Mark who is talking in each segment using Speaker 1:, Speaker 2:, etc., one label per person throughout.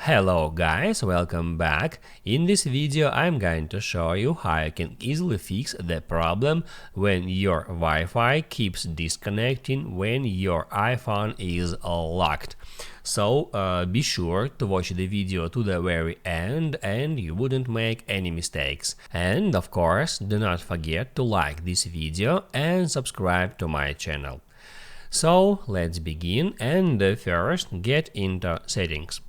Speaker 1: Hello guys, welcome back. In this video I'm going to show you how you can easily fix the problem when your Wi-Fi keeps disconnecting when your iPhone is locked. So be sure to watch the video to the very end and you wouldn't make any mistakes. And of course, do not forget to like this video and subscribe to my channel. So let's begin and first get into settings.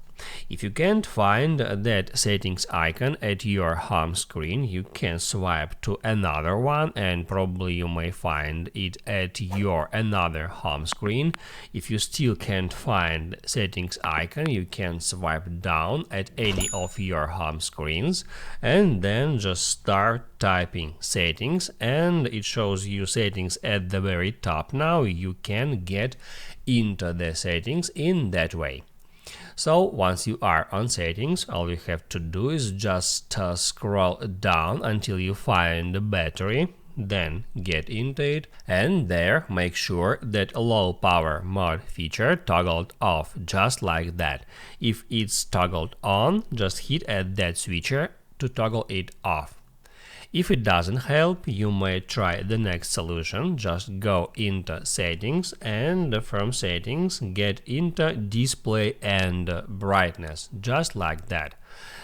Speaker 1: If you can't find that settings icon at your home screen, you can swipe to another one and probably you may find it at your another home screen. If you still can't find settings icon, you can swipe down at any of your home screens and then just start typing settings, and it shows you settings at the very top. Now you can get into the settings in that way. So once you are on settings, all you have to do is just scroll down until you find the battery, then get into it, and there make sure that low power mode feature toggled off, just like that. If it's toggled on, just hit at that switcher to toggle it off. If it doesn't help, you may try the next solution. Just go into settings and from settings get into display and brightness, just like that.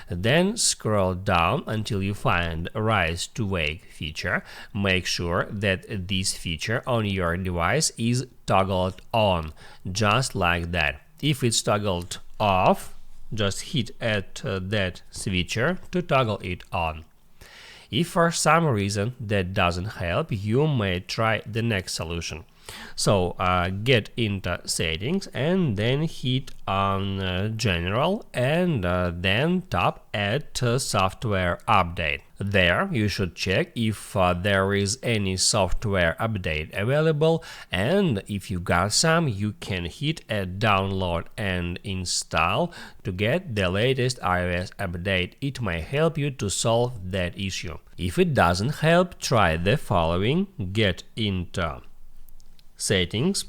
Speaker 1: Then scroll down until you find rise to wake feature. Make sure that this feature on your device is toggled on, just like that. If it's toggled off, just hit at that switcher to toggle it on. If for some reason that doesn't help, you may try the next solution. So get into settings and then hit on general and then tap at software update. There you should check if there is any software update available, and if you got some, you can hit at download and install to get the latest iOS update. It may help you to solve that issue. If it doesn't help, try the following. Get into settings,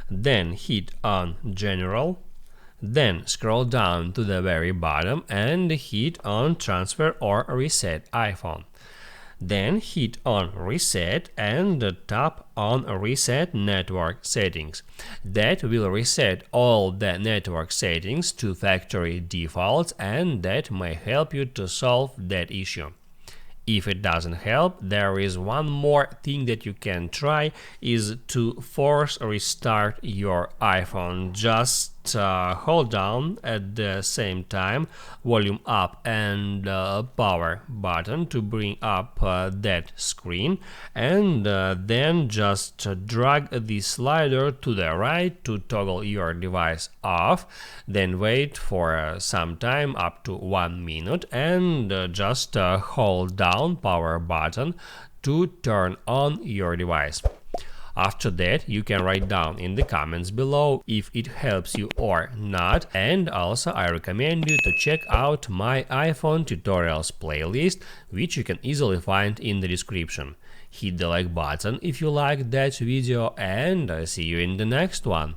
Speaker 1: then hit on general, then scroll down to the very bottom and hit on transfer or reset iPhone. Then hit on reset and tap on reset network settings. That will reset all the network settings to factory defaults, and that may help you to solve that issue. If it doesn't help, there is one more thing that you can try, is to force restart your iPhone. Just hold down at the same time volume up and power button to bring up that screen, and then just drag the slider to the right to toggle your device off. Then wait for some time, up to 1 minute, and just hold down power button to turn on your device. After that, you can write down in the comments below if it helps you or not, and also I recommend you to check out my iPhone tutorials playlist, which you can easily find in the description. Hit the like button if you liked that video, and I see you in the next one.